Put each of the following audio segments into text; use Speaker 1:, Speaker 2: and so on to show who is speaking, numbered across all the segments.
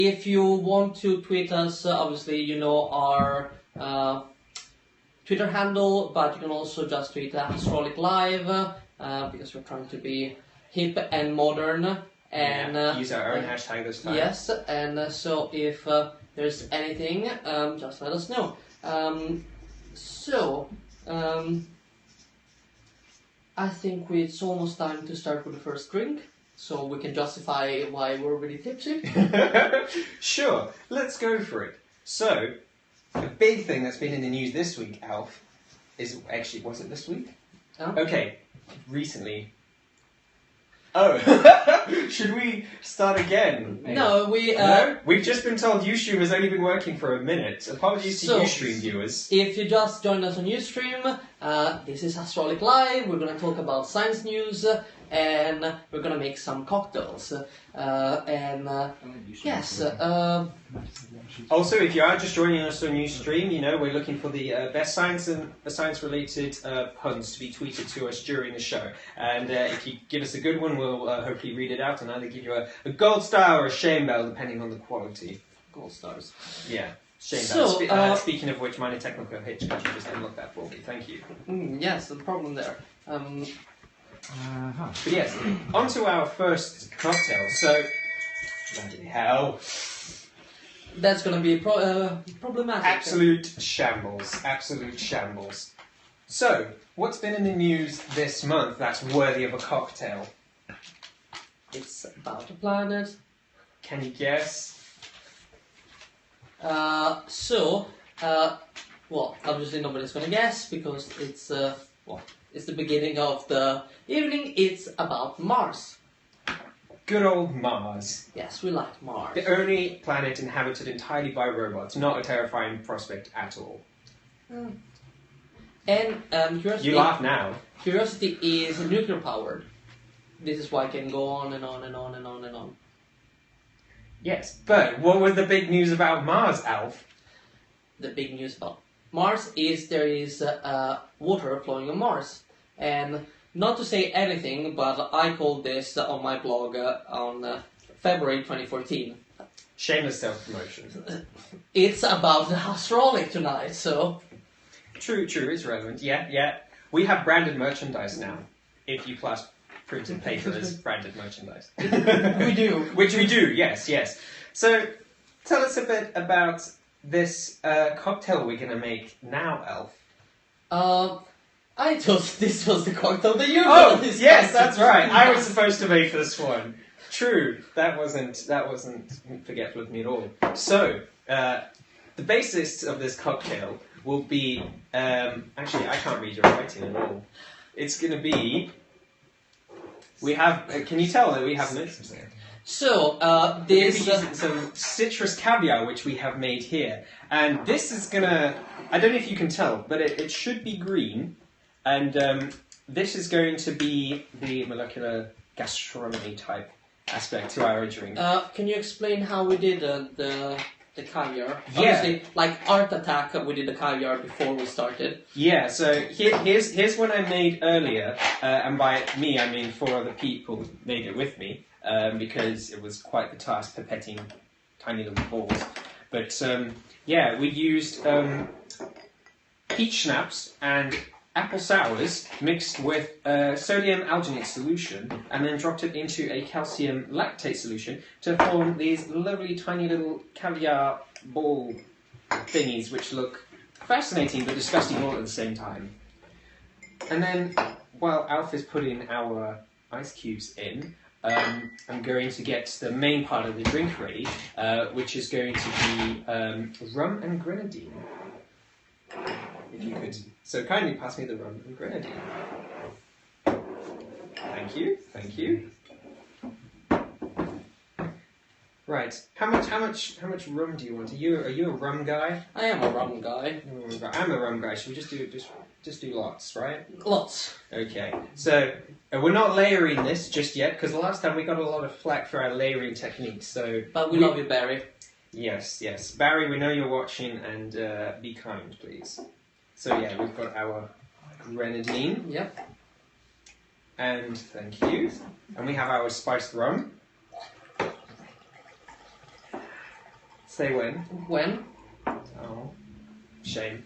Speaker 1: If you want to tweet us, obviously you know our Twitter handle, but you can also just tweet Astroholic Live because we're trying to be hip and modern. And
Speaker 2: use our own hashtag this time.
Speaker 1: Yes, and so if there's anything, just let us know. I think it's almost time to start with the first drink, so we can justify why we're really tipsy.
Speaker 2: Sure, let's go for it. So, the big thing that's been in the news this week, Alf, is actually, was it this week?
Speaker 1: Oh.
Speaker 2: Okay, recently. Oh, should we start again?
Speaker 1: No,
Speaker 2: No? We've just been told Ustream has only been working for a minute. Apologies to Ustream viewers.
Speaker 1: If you just joined us on Ustream, this is Astroholic Live. We're going to talk about science news, and we're going to make some cocktails. Yes.
Speaker 2: Also, if you are just joining us on Ustream, you know we're looking for the best science and science-related puns to be tweeted to us during the show. And if you give us a good one, we'll hopefully read it out and either give you a gold star or a shame bell, depending on the quality.
Speaker 1: Gold stars.
Speaker 2: Yeah, shame
Speaker 1: So,
Speaker 2: bell. Speaking of which, minor technical hitch, could you just unlock that for me? Thank you.
Speaker 1: Yes, the problem there.
Speaker 2: But yes, on to our first cocktail. So, bloody hell.
Speaker 1: That's going to be problematic.
Speaker 2: Absolute shambles. Absolute shambles. So, what's been in the news this month that's worthy of a cocktail?
Speaker 1: It's about a planet.
Speaker 2: Can you guess?
Speaker 1: Well, obviously nobody's going to guess because it's it's the beginning of the evening. It's about Mars.
Speaker 2: Good old Mars.
Speaker 1: Yes, we like Mars.
Speaker 2: The only planet inhabited entirely by robots. Not a terrifying prospect at all.
Speaker 1: And curiosity.
Speaker 2: You laugh now.
Speaker 1: Curiosity is nuclear powered. This is why I can go on and on and on and on and on.
Speaker 2: Yes, but what was the big news about Mars, Alf?
Speaker 1: The big news about Mars is there is water flowing on Mars. And not to say anything, but I called this on my blog on February 2014.
Speaker 2: Shameless self-promotion.
Speaker 1: It's about the Astroholic tonight, so...
Speaker 2: True, it's relevant. Yeah. We have branded merchandise now, if you class printed paper as branded merchandise.
Speaker 1: We do.
Speaker 2: Which we do, yes. So, tell us a bit about this cocktail we're going to make now, Elf.
Speaker 1: I thought this was the cocktail that you
Speaker 2: Oh, yes, that's right. I was supposed to make this one. True, that wasn't forgetful of me at all. So, the basis of this cocktail will be... actually, I can't read your writing at all. It's going to be... We have... can you tell that we have notes there?
Speaker 1: So,
Speaker 2: this is some citrus caviar, which we have made here. And this is going to... I don't know if you can tell, but it should be green. And this is going to be the molecular gastronomy type aspect to our drink.
Speaker 1: Can you explain how we did the caviar?
Speaker 2: Yeah.
Speaker 1: Obviously, like Art Attack, we did the caviar before we started.
Speaker 2: Yeah, so here's one I made earlier, and by me I mean 4 other people made it with me, because it was quite the task pipetting tiny little balls. But yeah, we used peach schnapps and apple sours mixed with sodium alginate solution and then dropped it into a calcium lactate solution to form these lovely tiny little caviar ball thingies which look fascinating but disgusting all at the same time. And then while Alf is putting our ice cubes in, I'm going to get the main part of the drink ready, which is going to be rum and grenadine. If you could so kindly pass me the rum and grenadine. Thank you. Right. How much rum do you want? Are you a rum guy?
Speaker 1: I am a rum guy.
Speaker 2: I'm a rum guy. Should we just do lots, right?
Speaker 1: Lots.
Speaker 2: Okay. So we're not layering this just yet because the last time we got a lot of flack for our layering techniques. So.
Speaker 1: But we love you, Barry.
Speaker 2: Yes. Barry, we know you're watching, and be kind, please. So yeah, we've got our grenadine.
Speaker 1: Yep.
Speaker 2: And thank you. And we have our spiced rum. Say when.
Speaker 1: When?
Speaker 2: Oh, shame.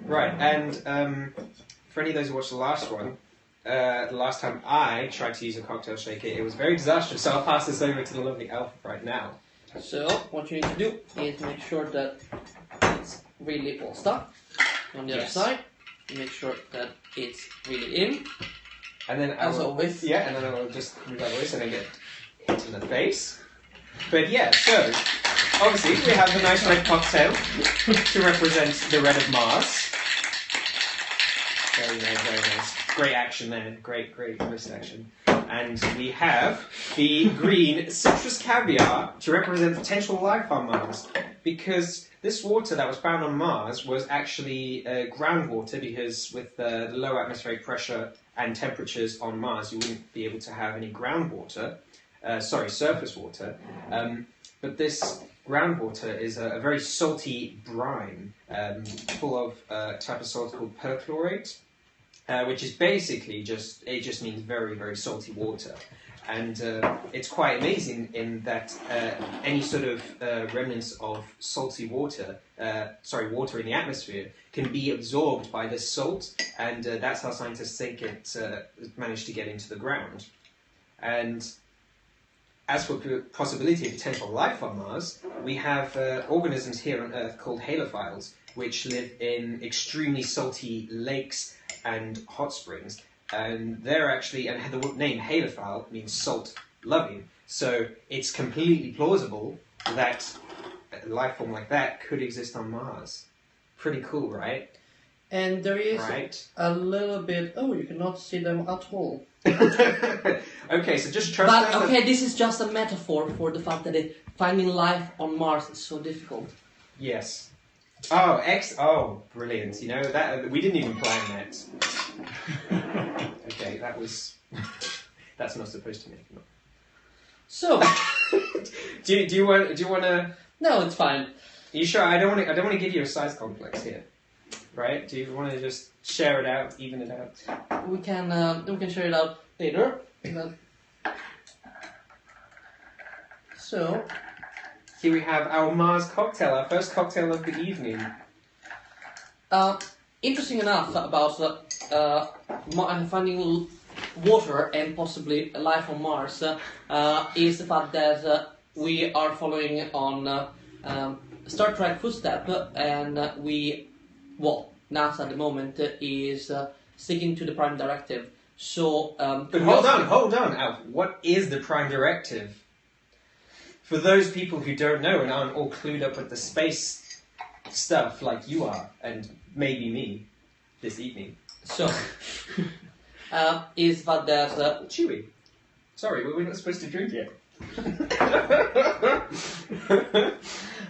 Speaker 2: Right, and for any of those who watched the last one, the last time I tried to use a cocktail shaker, it was very disastrous, so I'll pass this over to the lovely Alf right now.
Speaker 1: So, what you need to do is make sure that it's really all stuck. On the other side, you make sure that it's really in.
Speaker 2: And then
Speaker 1: as always.
Speaker 2: Yeah, and then I'll just move like this and then get hit in the face. But yeah, so obviously we have the nice red cocktail to represent the red of Mars. Very nice, very nice. Great action there. Great wrist action. And we have the green citrus caviar to represent potential life on Mars. Because this water that was found on Mars was actually groundwater, because with the low atmospheric pressure and temperatures on Mars, you wouldn't be able to have any groundwater. Surface water. But this groundwater is a very salty brine, full of a type of salt called perchlorate, which is basically just means very, very salty water. And it's quite amazing in that any sort of remnants of salty water, water in the atmosphere, can be absorbed by this salt, and that's how scientists think it managed to get into the ground. And as for the possibility of potential life on Mars, we have organisms here on Earth called halophiles, which live in extremely salty lakes and hot springs. And they're actually, and the name halophile means salt-loving. So it's completely plausible that a life form like that could exist on Mars. Pretty cool, right?
Speaker 1: And there is a little bit... Oh, you cannot see them at all.
Speaker 2: Okay, so just trust
Speaker 1: But,
Speaker 2: them.
Speaker 1: okay, this is just a metaphor for the fact that finding life on Mars is so difficult.
Speaker 2: Yes. Oh, brilliant. You know, that we didn't even plan that. Okay, that was... That's not supposed to make it.
Speaker 1: So...
Speaker 2: do you want to...
Speaker 1: No, it's fine.
Speaker 2: Are you sure? I don't want to give you a size complex here. Right? Do you want to just share it out, even it out?
Speaker 1: We can share it out later. So...
Speaker 2: Here we have our Mars cocktail, our first cocktail of the evening.
Speaker 1: Interesting enough about finding water and possibly life on Mars is the fact that we are following on Star Trek footstep, and NASA at the moment is sticking to the Prime Directive. So,
Speaker 2: but hold on, Alf. What is the Prime Directive? For those people who don't know and aren't all clued up with the space stuff like you are, and maybe me, this evening.
Speaker 1: So, is that there's
Speaker 2: Chewy. Sorry, we were not supposed to drink yet.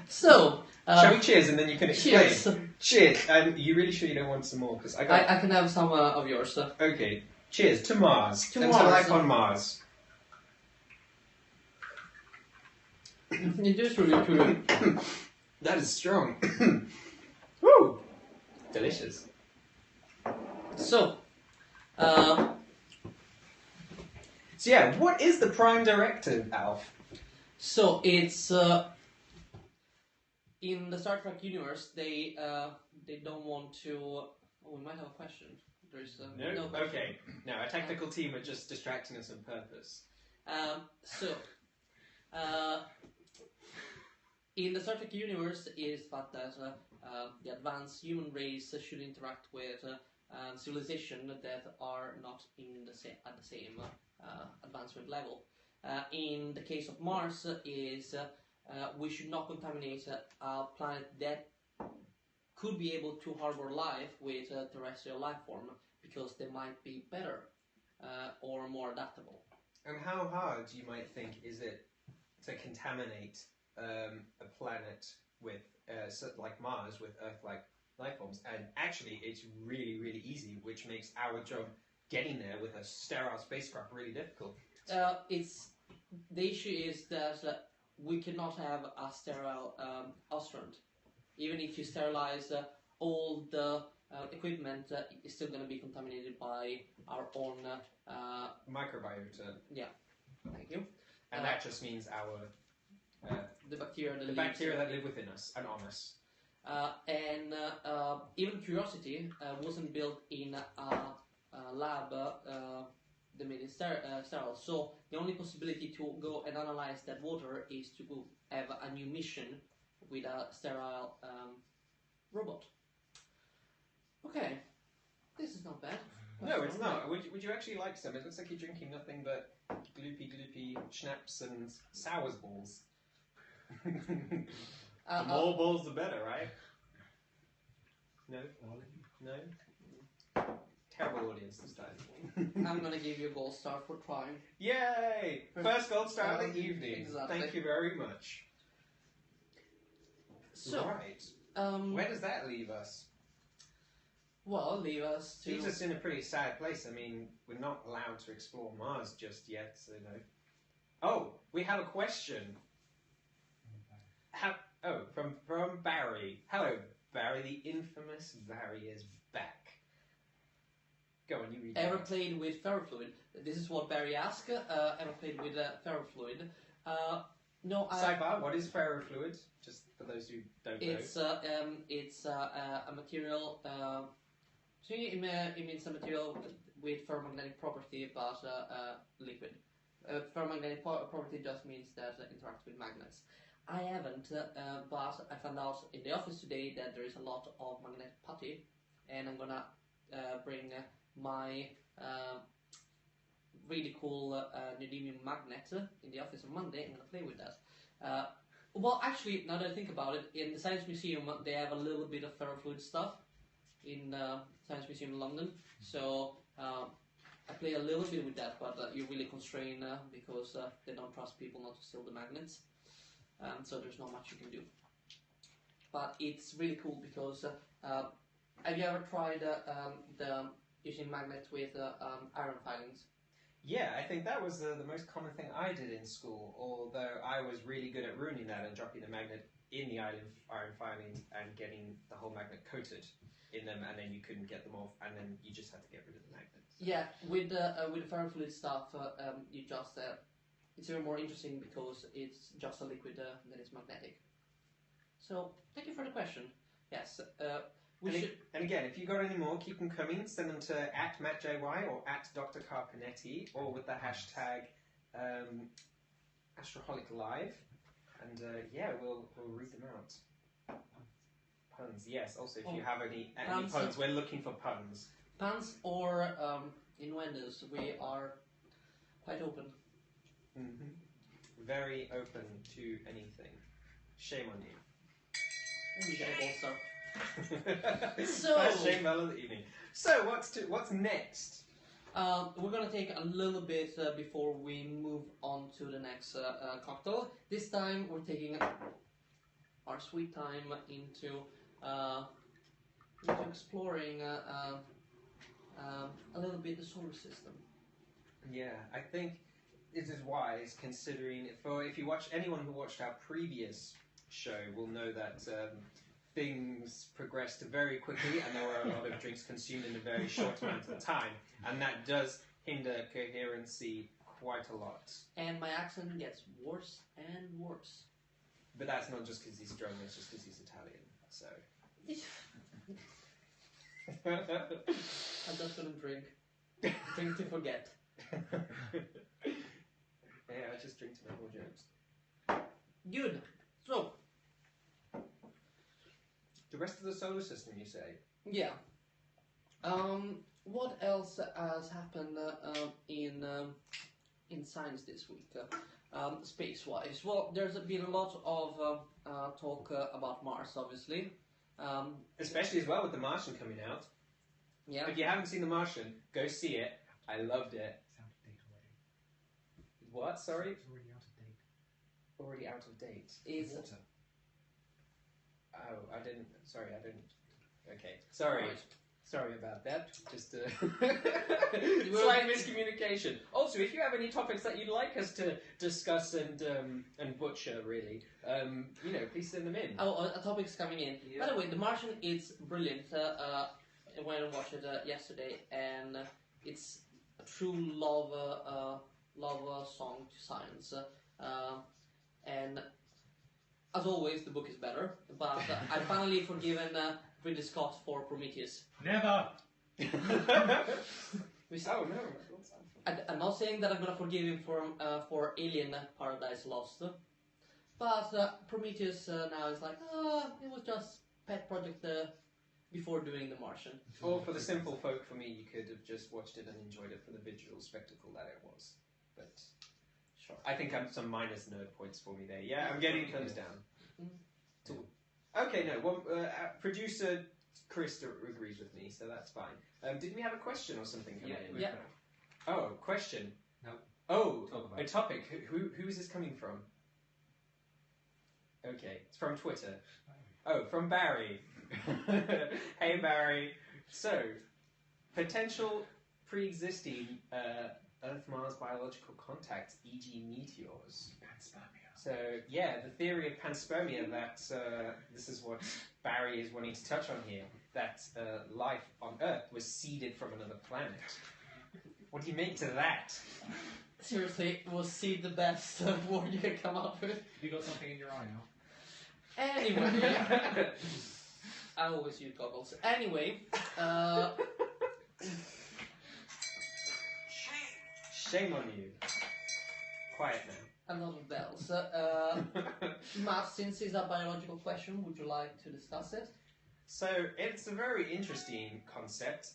Speaker 1: So...
Speaker 2: shall we cheers and then you can explain?
Speaker 1: Cheers.
Speaker 2: Cheers. You really sure you don't want some more? Because I
Speaker 1: can have some of yours.
Speaker 2: Okay. Cheers to Mars.
Speaker 1: To
Speaker 2: and
Speaker 1: Mars.
Speaker 2: to life on Mars.
Speaker 1: It is really true.
Speaker 2: That is strong. Woo! Delicious.
Speaker 1: So,
Speaker 2: yeah, what is the Prime Directive, Alf?
Speaker 1: So it's in the Star Trek universe. They don't want to. Oh, we might have a question. There's no question.
Speaker 2: Okay. No, our technical team are just distracting us on purpose.
Speaker 1: In the Star Trek universe, is that the advanced human race should interact with civilization that are not at the same advancement level. In the case of Mars, is we should not contaminate a planet that could be able to harbor life with a terrestrial life form, because they might be better or more adaptable.
Speaker 2: And how hard, you might think, is it to contaminate a planet with, like Mars, with Earth-like life forms? And actually, it's really, really easy, which makes our job getting there with a sterile spacecraft really difficult.
Speaker 1: The issue is that we cannot have a sterile astronaut. Even if you sterilize all the equipment, it's still going to be contaminated by our own
Speaker 2: microbiota.
Speaker 1: Yeah, thank you.
Speaker 2: And that just means our
Speaker 1: the bacteria that
Speaker 2: The bacteria that live within us and on us.
Speaker 1: And even curiosity wasn't built in a lab that made it sterile. So the only possibility to go and analyze that water is to go have a new mission with a sterile robot. Okay, this is not bad.
Speaker 2: No, it's not. Would you actually like some? It looks like you're drinking nothing but gloopy schnapps and sours balls. The more balls, the better, right? No? No? Terrible audience this time.
Speaker 1: I'm gonna give you a gold star for trying.
Speaker 2: Yay! First gold star of the evening.
Speaker 1: Exactly.
Speaker 2: Thank you very much.
Speaker 1: So,
Speaker 2: right. Where does that leave us?
Speaker 1: Well, leave us to...
Speaker 2: Leaves us in a pretty sad place. I mean, we're not allowed to explore Mars just yet, so no. Oh, we have a question. From Barry. Hello, Barry. The infamous Barry is back. Go on, you read it.
Speaker 1: Ever played with ferrofluid? This is what Barry asked. Ever played with ferrofluid? No,
Speaker 2: Sidebar, what is ferrofluid? Just for those who don't know.
Speaker 1: It's a material... so it means a material with ferromagnetic property, but liquid. Ferromagnetic property just means that it interacts with magnets. I haven't, but I found out in the office today that there is a lot of magnetic putty, and I'm gonna bring my really cool neodymium magnet in the office on Monday. I'm gonna play with that. Well, actually, now that I think about it, in the Science Museum they have a little bit of ferrofluid stuff in Science Museum in London. So I play a little bit with that, but you're really constrained because they don't trust people not to steal the magnets. So there's not much you can do. But it's really cool because have you ever tried using magnets with iron filings?
Speaker 2: Yeah, I think that was the most common thing I did in school, although I was really good at ruining that and dropping the magnet in the iron filing and getting the whole magnet coated in them, and then you couldn't get them off, and then you just had to get rid of the magnet. So. Yeah,
Speaker 1: with the ferrofluid stuff, you just it's even more interesting because it's just a liquid that is magnetic. So thank you for the question. Yes,
Speaker 2: and again, if you got any more, keep them coming. Send them to @MattJY or @Dr. Carpinetti, or with the hashtag Astroholic Live. And yeah, we'll read them out. Puns, yes. Also, if you have any puns, we're looking for puns.
Speaker 1: Puns or innuendos, we are quite open.
Speaker 2: Mm-hmm. Very open to anything. Shame on you.
Speaker 1: And you get a gold star.
Speaker 2: First shame bell of the evening. So what's next?
Speaker 1: We're gonna take a little bit before we move on to the next cocktail. This time we're taking our sweet time into exploring a little bit the solar system.
Speaker 2: Yeah, I think this is wise considering if you watch anyone who watched our previous show will know that things progressed very quickly and there were a lot of drinks consumed in a very short amount of time, and that does hinder coherency quite a lot. And
Speaker 1: my accent gets worse and worse.
Speaker 2: But that's not just because he's drunk, it's just because he's Italian, so...
Speaker 1: I'm just gonna drink. Drink to forget.
Speaker 2: Yeah, I just drink to make more jokes.
Speaker 1: Good. So...
Speaker 2: the rest of the solar system, you say?
Speaker 1: Yeah. What else has happened in science this week, space-wise? Well, there's been a lot of talk about Mars, obviously.
Speaker 2: Especially as well with The Martian coming out.
Speaker 1: Yeah.
Speaker 2: If you haven't seen The Martian, go see it. I loved it.
Speaker 3: It's out of date already.
Speaker 2: What? Sorry?
Speaker 3: It's already out of date.
Speaker 2: Already out of date.
Speaker 1: Is
Speaker 3: water.
Speaker 2: Oh, I didn't. Sorry, I didn't. Okay, sorry.
Speaker 1: Right.
Speaker 2: Sorry about that. Just slight miscommunication. Also, if you have any topics that you'd like us to discuss and butcher, really, please send them in.
Speaker 1: Oh, a topic's coming in. Yeah. By the way, The Martian is brilliant. I went and watched it yesterday, and it's a true love song to science. And as always, the book is better, but I finally forgiven Ridley Scott for Prometheus.
Speaker 3: Never!
Speaker 2: Oh no!
Speaker 1: I'm not saying that I'm gonna forgive him for Alien Paradise Lost, but Prometheus now is like, it was just pet project before doing The Martian.
Speaker 2: Or for the simple folk, for me, you could have just watched it and enjoyed it for the visual spectacle that it was. But
Speaker 1: Sure.
Speaker 2: I think some minus nerd points for me there. Yeah, I'm getting thumbs down.
Speaker 1: Mm.
Speaker 2: Okay, no. Well, producer Chris agrees with me, so that's fine. Did we have a question or something come in?
Speaker 1: Yeah.
Speaker 2: Oh, question.
Speaker 3: No.
Speaker 2: Oh,
Speaker 3: Talk about
Speaker 2: a
Speaker 3: it.
Speaker 2: topic. Who is this coming from? Okay, it's from Twitter. Oh, from Barry. Hey, Barry. So, potential pre-existing Earth-Mars biological contacts, e.g. meteors.
Speaker 3: Panspermia.
Speaker 2: So, yeah, the theory of panspermia, that this is what Barry is wanting to touch on here, that life on Earth was seeded from another planet. What do you make to that?
Speaker 1: Seriously, was seed the best word you can come up with?
Speaker 3: You got something in your eye now?
Speaker 1: Anyway, I always use goggles. Anyway,
Speaker 2: Shame on you. Quiet now.
Speaker 1: a lot of bells. Matt, since it's a biological question, would you like to discuss it?
Speaker 2: So it's a very interesting concept.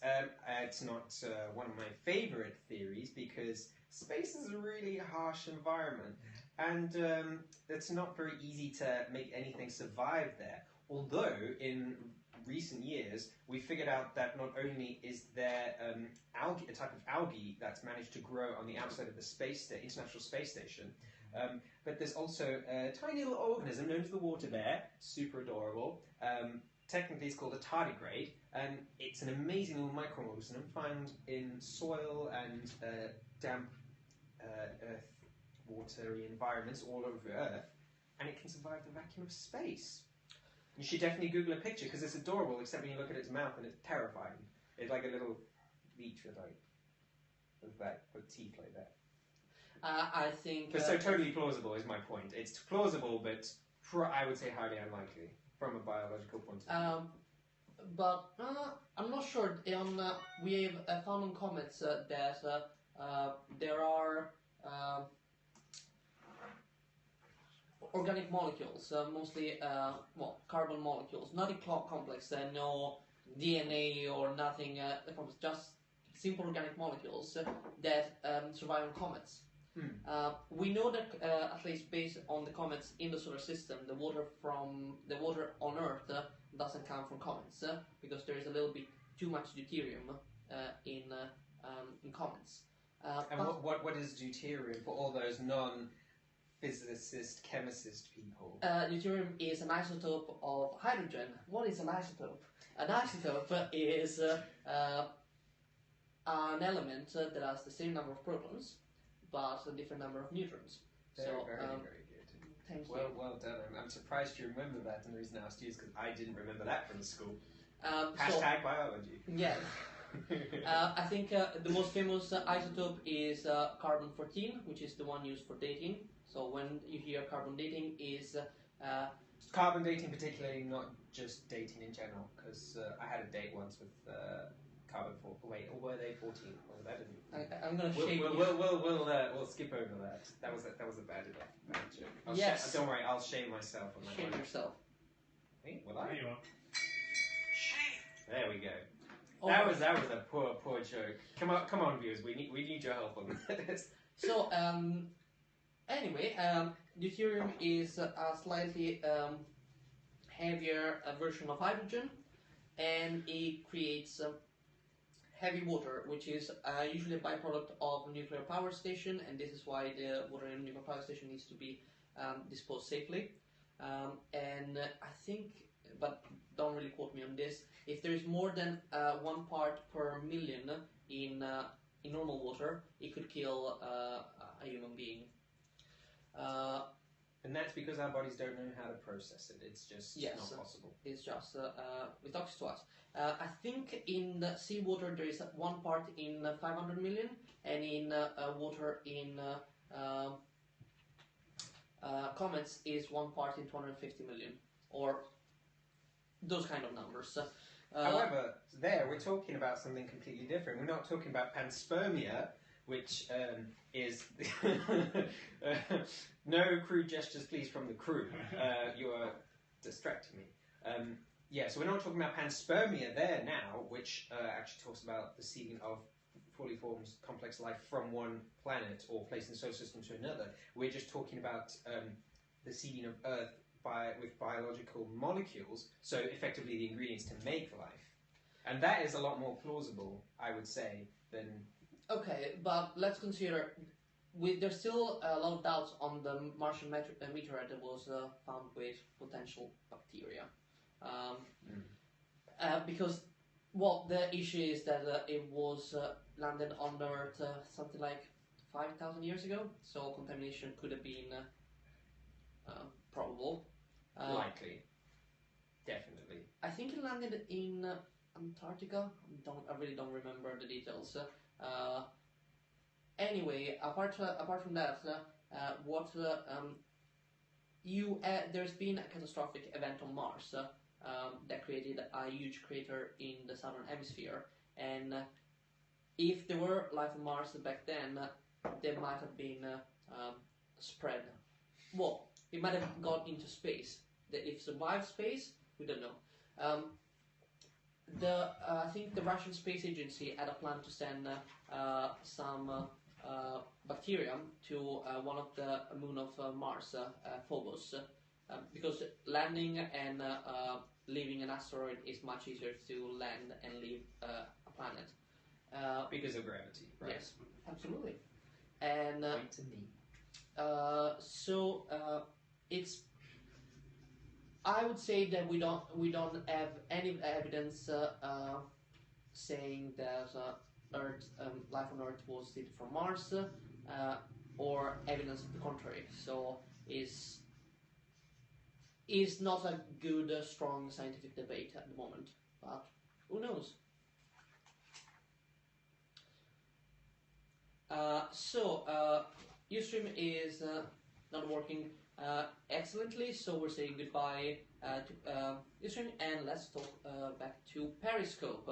Speaker 2: It's not one of my favorite theories because space is a really harsh environment, and it's not very easy to make anything survive there. Although in recent years we figured out that not only is there algae, a type of algae that's managed to grow on the outside of the International Space Station, but there's also a tiny little organism known as the water bear, super adorable. Technically, it's called a tardigrade, and it's an amazing little microorganism found in soil and damp earth, watery environments all over Earth, and it can survive the vacuum of space. You should definitely Google a picture because it's adorable, except when you look at its mouth and it's terrifying. It's like a little leech with teeth like that.
Speaker 1: I think.
Speaker 2: But so totally plausible is my point. It's plausible, but I would say highly unlikely. From a biological point of view.
Speaker 1: But I'm not sure. We have found on Comets that there are organic molecules, mostly carbon molecules, nothing complex, no DNA or nothing complex, just simple organic molecules that survive on comets. We know that at least based on the comets in the solar system, the water on Earth doesn't come from comets because there is a little bit too much deuterium in comets.
Speaker 2: And what is deuterium for all those non-physicist, chemicist people?
Speaker 1: Deuterium is an isotope of hydrogen. What is an isotope? An isotope is an element that has the same number of protons but a different number of neutrons.
Speaker 2: Very good.
Speaker 1: Thank you.
Speaker 2: Well done. I'm surprised you remember that, and the reason I asked you is because I didn't remember that from school. Hashtag biology.
Speaker 1: Yeah. I think the most famous isotope is carbon-14, which is the one used for dating. So when you hear carbon dating is...
Speaker 2: carbon dating particularly, not just dating in general, because I had a date once with... carbon-14. Wait, or were they 14? Well, that didn't.
Speaker 1: I'm going to shame you.
Speaker 2: We'll skip over that. That was a bad joke.
Speaker 1: Yes.
Speaker 2: Don't worry, I'll shame myself on that
Speaker 1: Shame
Speaker 2: one.
Speaker 1: yourself.
Speaker 2: Hey, will
Speaker 3: There
Speaker 2: I?
Speaker 3: you are.
Speaker 2: There we go.
Speaker 1: Oh,
Speaker 2: That was a poor joke. Come on, viewers. We need your help on this.
Speaker 1: So anyway, deuterium is a slightly heavier version of hydrogen, and it creates heavy water, which is usually a byproduct of a nuclear power station, and this is why the water in a nuclear power station needs to be disposed safely. And I think, but don't really quote me on this, if there is more than 1 part per million in normal water, it could kill a human being.
Speaker 2: And that's because our bodies don't know how to process it. It's just not possible.
Speaker 1: It's just it's toxic to us. I think in the seawater there is 1 part in 500 million, and in water in comets is 1 part in 250 million, or those kind of numbers.
Speaker 2: However, there we're talking about something completely different. We're not talking about panspermia, which is no crude gestures, please, from the crew. You are distracting me. Yeah, so we're not talking about panspermia there now, which actually talks about the seeding of fully formed complex life from one planet or place in the solar system to another. We're just talking about the seeding of Earth with biological molecules, so effectively the ingredients to make life. And that is a lot more plausible, I would say, than...
Speaker 1: Okay, but let's consider, there's still a lot of doubts on the Martian meteorite that was found with potential bacteria. Because, well, the issue is that it was landed on Earth something like 5,000 years ago, so contamination could have been probable.
Speaker 2: Likely. Definitely.
Speaker 1: I think it landed in Antarctica. I really don't remember the details. Anyway, apart from that, there's been a catastrophic event on Mars that created a huge crater in the southern hemisphere, and if there were life on Mars back then, there might have been spread. Well, it might have gone into space. If survived space, we don't know. I think the Russian Space Agency had a plan to send some bacterium to one of the moon of Mars, Phobos, because landing and leaving an asteroid is much easier to land and leave a planet.
Speaker 2: Because of gravity, right?
Speaker 1: Yes, absolutely. And
Speaker 2: Wait to me.
Speaker 1: it's. I would say that we don't have any evidence saying that life on Earth was seeded from Mars, or evidence of the contrary. So it's not a good, strong scientific debate at the moment. But who knows? Ustream is not working excellently, so we're saying goodbye to Ustream, and let's talk back to Periscope.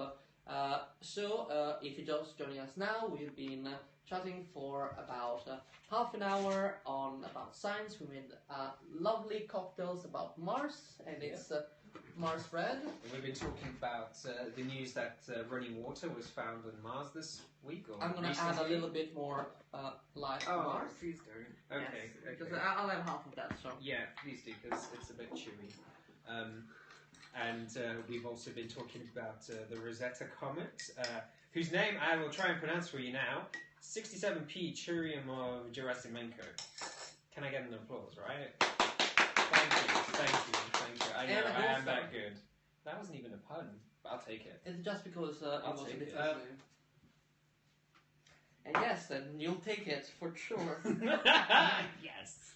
Speaker 1: If you're just joining us now, we've been chatting for about half an hour about science. We made lovely cocktails about Mars, and it's Mars Red.
Speaker 2: And we've been talking about the news that running water was found on Mars this week. Or
Speaker 1: I'm going to add a little bit more life to Mars.
Speaker 2: Please do.
Speaker 1: Okay,
Speaker 2: Yes,
Speaker 1: because
Speaker 2: okay.
Speaker 1: I'll have half of that. So
Speaker 2: Yeah, please do, because it's a bit chewy. And we've also been talking about the Rosetta Comet, whose name I will try and pronounce for you now. 67P Churium of Gerasimenko. Can I get an applause, right? Thank you. I know, I am that good. That wasn't even a pun, but I'll take it.
Speaker 1: it's just because it
Speaker 2: I'll
Speaker 1: was a
Speaker 2: take
Speaker 1: bit
Speaker 2: it.
Speaker 1: fascinating. And yes, then you'll take it for sure.
Speaker 2: Yes.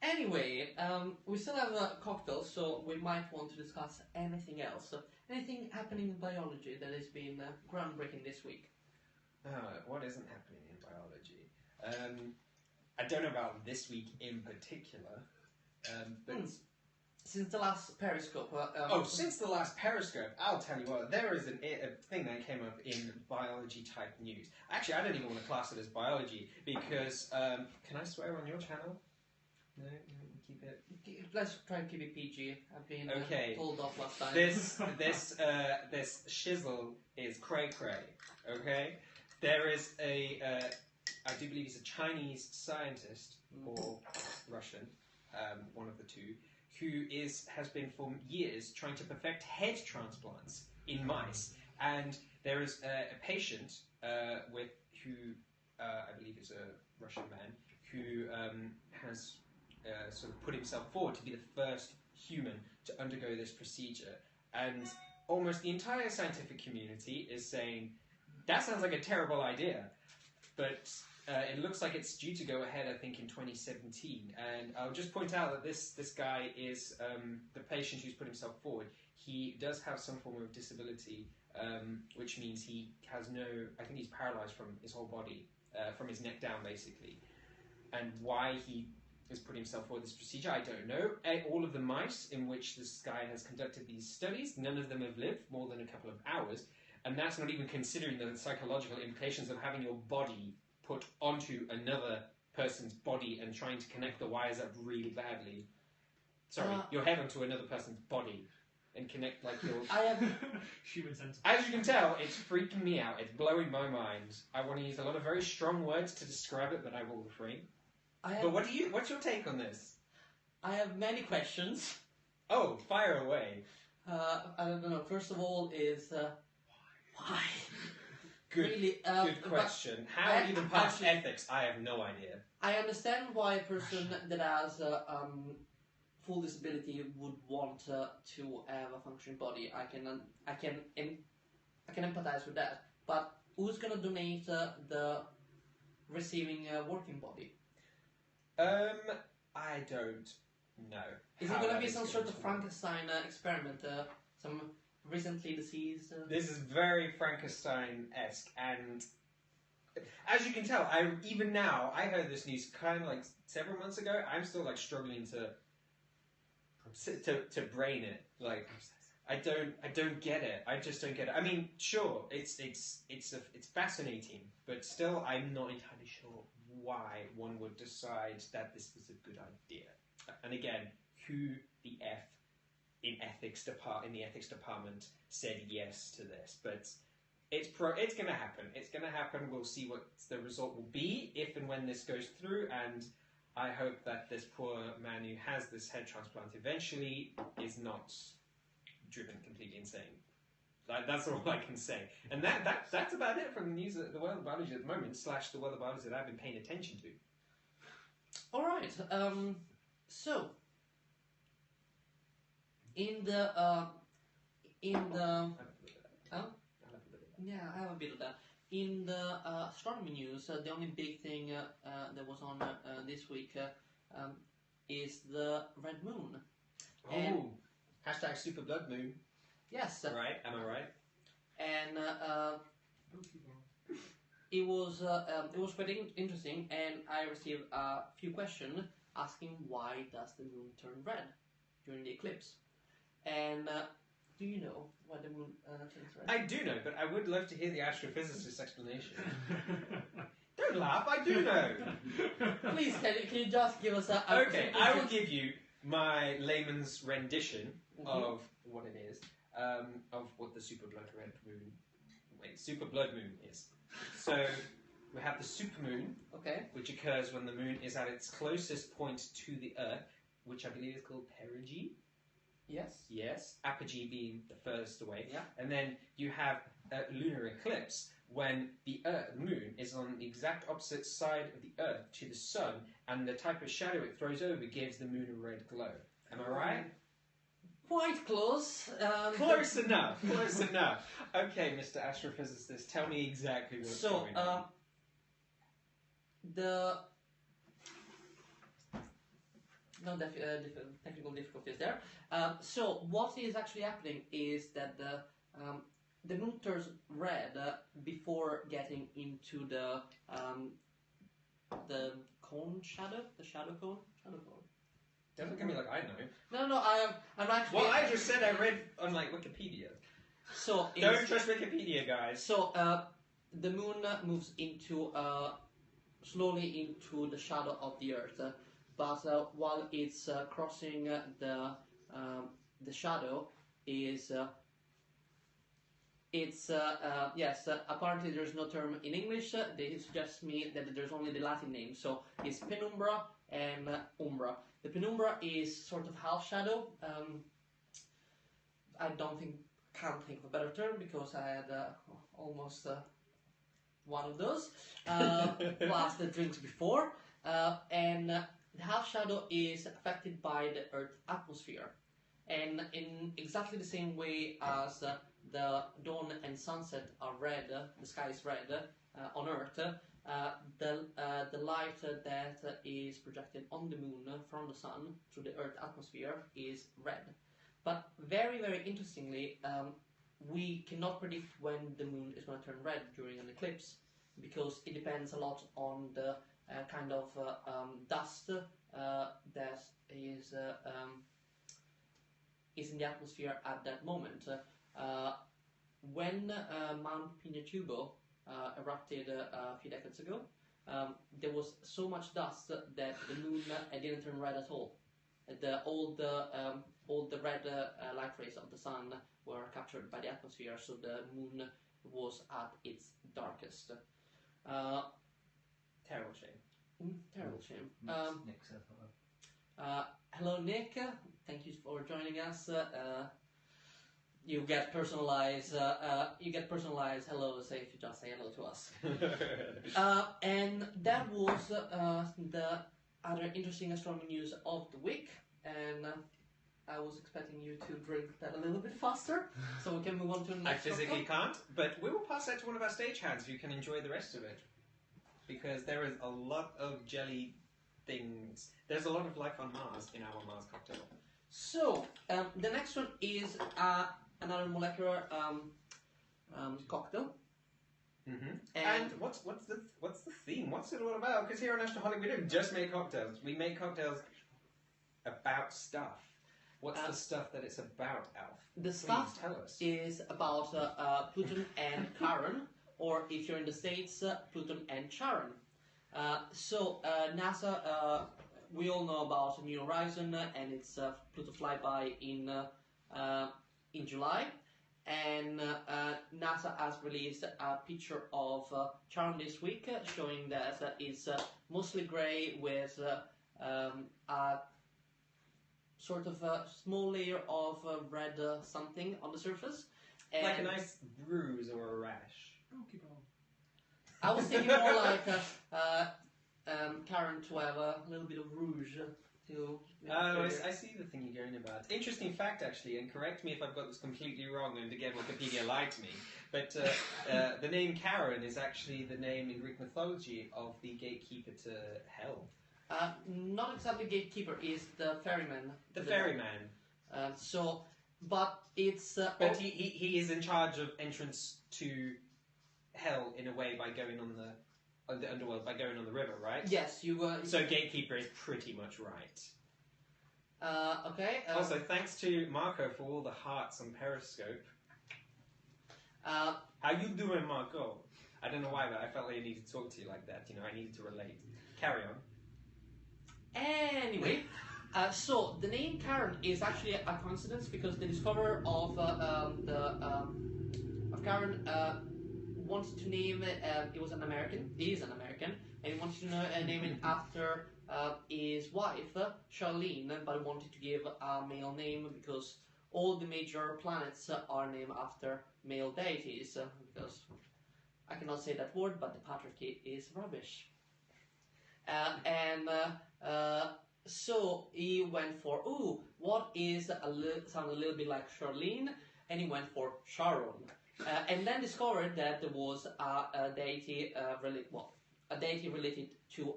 Speaker 2: Anyway,
Speaker 1: we still have cocktails, so we might want to discuss anything else. Anything happening in biology that has been groundbreaking this week?
Speaker 2: what isn't happening in biology? I don't know about this week in particular, but...
Speaker 1: Since the last Periscope...
Speaker 2: since the last Periscope, I'll tell you what, there is a thing that came up in biology-type news. Actually, I don't even want to class it as biology, because... can I swear on your channel? No, keep it...
Speaker 1: Let's try and keep it PG. I've been told off last time.
Speaker 2: This shizzle is cray-cray, okay? There is I do believe he's a Chinese scientist, or Russian, one of the two, who has been for years trying to perfect head transplants in mice. And there is a patient who I believe is a Russian man, who has sort of put himself forward to be the first human to undergo this procedure. And almost the entire scientific community is saying, that sounds like a terrible idea. But it looks like it's due to go ahead, I think, in 2017. And I'll just point out that this guy is the patient who's put himself forward. He does have some form of disability, which means he has I think he's paralyzed from his whole body, from his neck down, basically. and why he has put himself forward this procedure, I don't know. All of the mice in which this guy has conducted these studies, none of them have lived more than a couple of hours, and that's not even considering the psychological implications of having your body put onto another person's body and trying to connect the wires up really badly. Sorry, your head onto another person's body and connect like your...
Speaker 1: I have...
Speaker 3: Human centipede.
Speaker 2: As you can tell, it's freaking me out. It's blowing my mind. I want to use a lot of very strong words to describe it, but I will refrain. But what's your take on this?
Speaker 1: I have many questions.
Speaker 2: Oh, fire away.
Speaker 1: I don't know. First of all is... why?
Speaker 2: Good,
Speaker 1: really,
Speaker 2: good question. How it even past ethics, I have no idea.
Speaker 1: I understand why a person that has full disability would want to have a functioning body. I can empathize with that. But who's gonna donate the receiving working body?
Speaker 2: I don't know.
Speaker 1: Is it gonna be some sort of Frankenstein experiment? Some recently deceased?
Speaker 2: This is very Frankenstein-esque, and as you can tell, even now, I heard this news kind of like several months ago. I'm still like struggling to brain it. Like, I don't get it. I just don't get it. I mean, sure, it's fascinating, but still, I'm not entirely sure why one would decide that this was a good idea. And again, who the F in the ethics department said yes to this? But it's going to happen. It's going to happen. We'll see what the result will be if and when this goes through, and I hope that this poor man who has this head transplant eventually is not driven completely insane. That's all I can say. And that's about it from the news of the world of biology at the moment, / the world of biology that I've been paying attention to.
Speaker 1: All right. So in the yeah, I have a bit of that. In the astronomy news, the only big thing that was on this week is the red moon.
Speaker 2: Oh, hashtag super blood moon.
Speaker 1: Yes.
Speaker 2: Right? Am I right?
Speaker 1: And it was quite interesting, and I received a few questions asking why does the moon turn red during the eclipse. And do you know why the moon turns red?
Speaker 2: I do know, but I would love to hear the astrophysicist's explanation. Don't laugh, I do know.
Speaker 1: Please, can you just give us a...
Speaker 2: Okay, I will give you my layman's rendition of what it is, of what the super blood moon is. So, we have the supermoon, which occurs when the moon is at its closest point to the Earth, which I believe is called perigee.
Speaker 1: Yes.
Speaker 2: Yes, apogee being the furthest away.
Speaker 1: Yeah.
Speaker 2: And then you have a lunar eclipse when the moon is on the exact opposite side of the Earth to the sun, and the type of shadow it throws over gives the moon a red glow. Am I right?
Speaker 1: Quite close.
Speaker 2: Close enough. Close enough. Okay, Mr. Astrophysicist, tell me exactly what's going on.
Speaker 1: No technical difficulties there. So what is actually happening is that the moon turns red before getting into the cone shadow, the shadow cone.
Speaker 2: Don't look at me like I know.
Speaker 1: No, I'm actually...
Speaker 2: Well, I just said I read on like Wikipedia.
Speaker 1: So
Speaker 2: don't trust Wikipedia, guys.
Speaker 1: So the moon moves into slowly into the shadow of the Earth. But while it's crossing the shadow, apparently there's no term in English. They suggest me that there's only the Latin name. So it's penumbra and umbra. The penumbra is sort of half shadow. I can't think of a better term because I had almost one of those plus the drinks before, and the half shadow is affected by the Earth's atmosphere, and in exactly the same way as the dawn and sunset are red, the sky is red on Earth. The light that is projected on the moon from the sun through the Earth's atmosphere is red. But very, very interestingly, we cannot predict when the moon is going to turn red during an eclipse, because it depends a lot on the kind of dust that is in the atmosphere at that moment. When Mount Pinatubo erupted a few decades ago, there was so much dust that the moon didn't turn red at all. All the red light rays of the sun were captured by the atmosphere, so the moon was at its darkest.
Speaker 2: Terrible shame.
Speaker 1: Terrible shame.
Speaker 3: Nick said hello.
Speaker 1: Hello, Nick. Thank you for joining us. You get personalized. Hellos if you just say hello to us. And that was the other interesting astronomy news of the week. And I was expecting you to drink that a little bit faster, so we can move on to the next.
Speaker 2: I physically can't, but we will pass that to one of our stagehands who can enjoy the rest of it. Because there is a lot of jelly things. There's a lot of life on Mars in our Mars cocktail.
Speaker 1: So, the next one is another molecular cocktail.
Speaker 2: Mm-hmm. And what's the theme? What's it all about? Because here on Astroholic we don't just make cocktails. We make cocktails about stuff. What's the stuff that it's about, Alf?
Speaker 1: The
Speaker 2: Please
Speaker 1: stuff
Speaker 2: tell us.
Speaker 1: is about Pluto and Charon, or if you're in the States, Pluto and Charon. So NASA, we all know about New Horizon and its Pluto flyby in July, and NASA has released a picture of Charon this week, showing that it's mostly grey with a sort of a small layer of red something on the surface. And
Speaker 2: Like a nice bruise or a rash.
Speaker 3: Oh, keep on.
Speaker 1: I was thinking more like Charon to have a little bit of rouge to.
Speaker 2: Oh, I see the thing you're going about. Interesting fact, actually, and correct me if I've got this completely wrong, and again, Wikipedia lied to me, but the name Charon is actually the name in Greek mythology of the gatekeeper to hell.
Speaker 1: Not exactly gatekeeper, is the ferryman.
Speaker 2: The ferryman.
Speaker 1: But it's.
Speaker 2: But he is in charge of entrance to hell in a way by going on the underworld by going on the river, right?
Speaker 1: Yes, you.
Speaker 2: So gatekeeper is pretty much right.
Speaker 1: Okay.
Speaker 2: Also, thanks to Marco for all the hearts on Periscope. How you doing, Marco? I don't know why, but I felt like I needed to talk to you like that. You know, I needed to relate. Carry on.
Speaker 1: Anyway, so the name Charon is actually a coincidence because the discoverer of Charon wanted to name it. He was an American. He is an American, and he wanted to name it after his wife, Charlene, but wanted to give a male name because all the major planets are named after male deities. Because I cannot say that word, but the patriarchy is rubbish. So he went for, what is sound a little bit like Charlene, and he went for Charon, and then discovered that there was a deity related to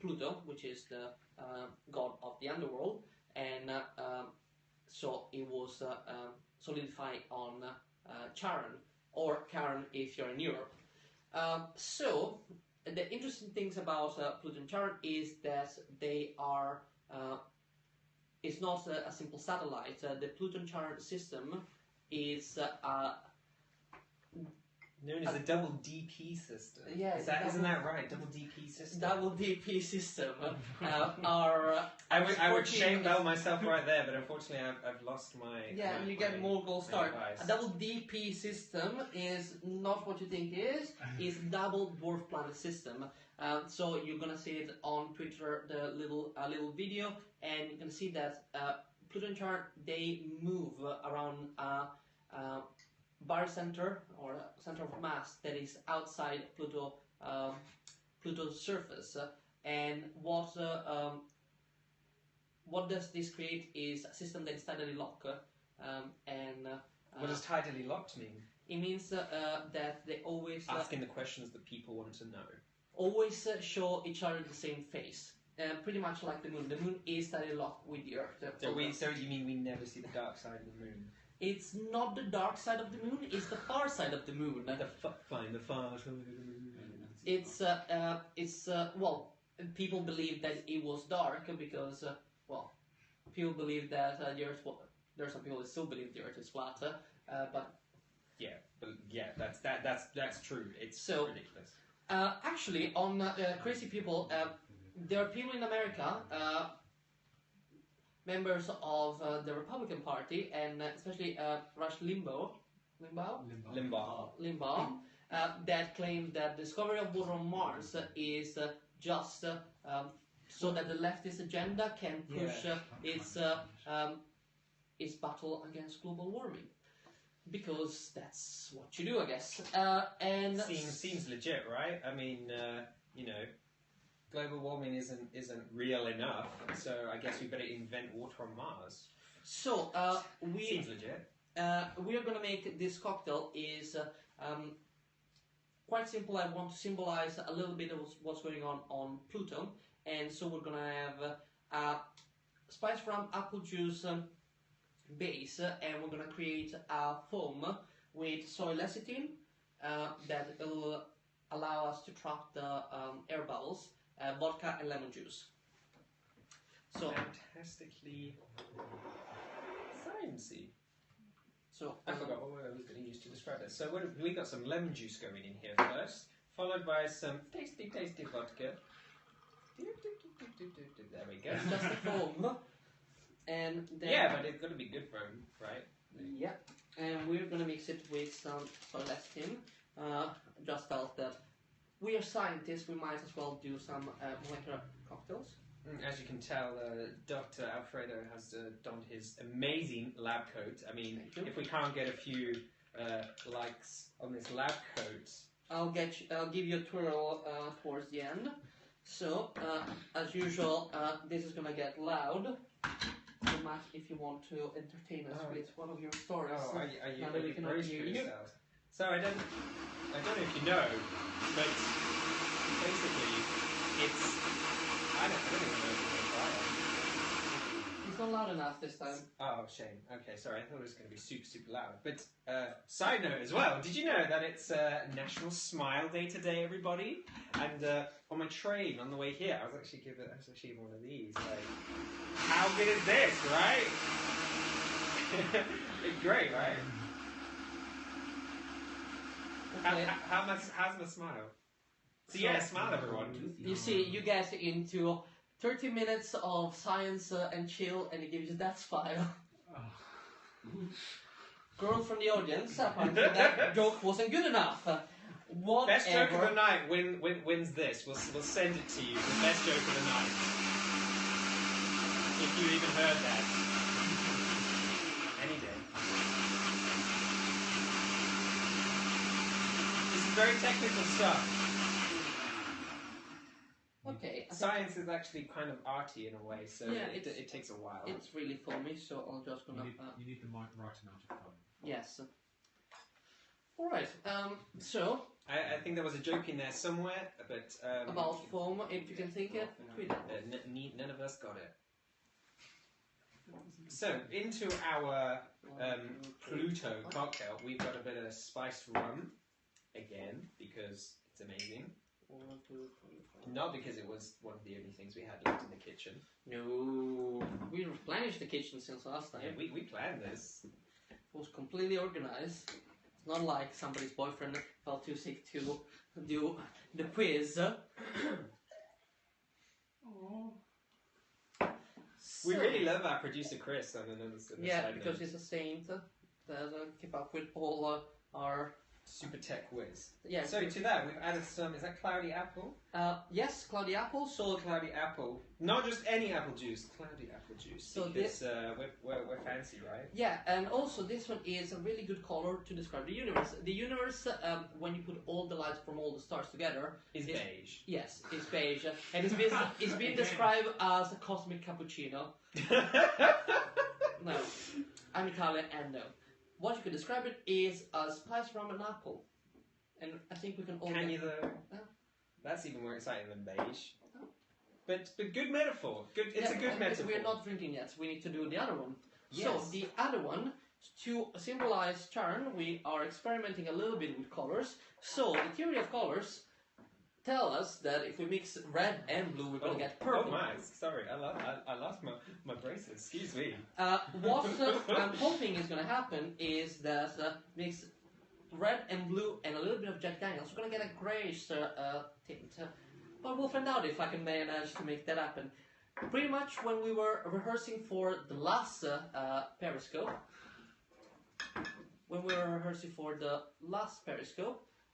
Speaker 1: Pluto, which is the god of the underworld, and so it was solidified on Charon, or Charon if you're in Europe. So the interesting things about Pluto and Charon is that they are. It's not a simple satellite. The Pluto and Charon system is
Speaker 2: known as a double DP system.
Speaker 1: Yeah,
Speaker 2: isn't that right? Double DP system.
Speaker 1: Double DP system are.
Speaker 2: I would shame bell myself right there, but unfortunately I've lost my.
Speaker 1: Yeah,
Speaker 2: my,
Speaker 1: you get more gold star.
Speaker 2: advice.
Speaker 1: A double DP system is not what you think it is. It's double dwarf planet system. So you're gonna see it on Twitter, the little video, and you can see that Pluto and Charon, they move around barycenter or center of mass that is outside Pluto's surface, and what does this create is a system that is tidally locked, and
Speaker 2: what does tidally locked mean?
Speaker 1: it means that they always
Speaker 2: Asking the questions that people want to know.
Speaker 1: Always show each other the same face. Pretty much like the moon. The moon is tidally locked with the Earth.
Speaker 2: So you mean we never see the dark side of the moon?
Speaker 1: It's not the dark side of the moon, it's the far side of the moon.
Speaker 2: The far side of the moon.
Speaker 1: Well, people believe that it was dark because, well, people believe that the Earth. There are some people that still believe the Earth is flat, but
Speaker 2: that's true. It's
Speaker 1: so
Speaker 2: ridiculous.
Speaker 1: Actually, on crazy people, there are people in America, members of the Republican Party, and especially Rush Limbaugh, that claim that the discovery of water on Mars is just so that the leftist agenda can push its battle against global warming. Because that's what you do, I guess. And
Speaker 2: seems legit, right? I mean, global warming isn't real enough, so I guess we better invent water on Mars.
Speaker 1: So
Speaker 2: seems legit.
Speaker 1: We are going to make this cocktail is quite simple. I want to symbolize a little bit of what's going on Pluto, and so we're going to have spice rum, apple juice. Base, and we're going to create a foam with soy lecithin that will allow us to trap the air bubbles, vodka and lemon juice. So
Speaker 2: fantastically sciencey.
Speaker 1: So
Speaker 2: I forgot what word I was going to use to describe it. So we got some lemon juice going in here first, followed by some tasty vodka. There we go.
Speaker 1: It's just a foam. And then,
Speaker 2: yeah, but it's got to be good foam, right?
Speaker 1: Yeah, and we're going to mix it with some soy lecithin. Just felt that we are scientists, we might as well do some molecular cocktails.
Speaker 2: As you can tell, Dr. Alfredo has donned his amazing lab coat. I mean, if we can't get a few likes on this lab coat...
Speaker 1: I'll give you a twirl towards the end. So, as usual, this is going to get loud. So much if you want to entertain us with one of your stories.
Speaker 2: Oh, are you
Speaker 1: we cannot hear you.
Speaker 2: So I don't know if you know, but basically it's I don't even know if it's fire.
Speaker 1: It's not loud enough this time.
Speaker 2: Oh, shame. Okay, sorry, I thought it was going to be super loud. But side note as well, did you know that it's National Smile Day today, everybody? And on my train on the way here, I was actually given one of these. Like, how good is this, right? It's great, right?
Speaker 1: Okay.
Speaker 2: How's my smile? So yeah, smile, everyone.
Speaker 1: You see, you get into 30 minutes of science and chill, and it gives you that smile. Girl from the audience, apparently that joke wasn't good enough. Whatever.
Speaker 2: Best joke of the night wins this. We'll send it to you. The best joke of the night. If you even heard that. Any day. This is very technical stuff.
Speaker 1: Okay.
Speaker 2: Science is actually kind of arty in a way, so yeah, it takes a while.
Speaker 1: It's really foamy, so I'm just gonna...
Speaker 3: You need the right amount of foam.
Speaker 1: Yes. Alright, so...
Speaker 2: I think there was a joke in there somewhere, but...
Speaker 1: about foam, if you can think it, tweet it.
Speaker 2: None of us got it. So, into our Pluto cocktail, we've got a bit of spiced rum, again, because it's amazing.
Speaker 1: 1, 2, 3, 4.
Speaker 2: Not because it was one of the only things we had left in the kitchen.
Speaker 1: No, we replenished the kitchen since last time.
Speaker 2: Yeah, we planned this.
Speaker 1: It was completely organized. It's not like somebody's boyfriend felt too sick to do the quiz.
Speaker 2: We really love our producer Chris on another
Speaker 1: yeah, because he's a saint that keep up with all our
Speaker 2: super tech whiz.
Speaker 1: Yeah.
Speaker 2: So to that we've added some. Is that cloudy apple?
Speaker 1: Yes, cloudy apple. So
Speaker 2: cloudy apple, not just any apple juice. Cloudy apple juice. So because we're fancy, right?
Speaker 1: Yeah, and also this one is a really good color to describe the universe. The universe, when you put all the lights from all the stars together,
Speaker 2: is beige.
Speaker 1: Yes, it's beige, and it's been described as a cosmic cappuccino. No, I'm Italian, and no. What you could describe it is a spice rum and apple. And I think we can all...
Speaker 2: Can you though? That's even more exciting than beige. Oh. But good metaphor. It's a good metaphor.
Speaker 1: We're not drinking yet. We need to do the other one.
Speaker 2: Yes.
Speaker 1: So the other one, to symbolize turn, we are experimenting a little bit with colors. So the theory of colors tell us that if we mix red and blue, we're going to get purple.
Speaker 2: Oh my, sorry, I lost my braces, excuse me.
Speaker 1: What I'm hoping is going to happen is that mix red and blue and a little bit of Jack Daniels, we're going to get a greyish tint. But we'll find out if I can manage to make that happen. Pretty much when we were rehearsing for the last Periscope,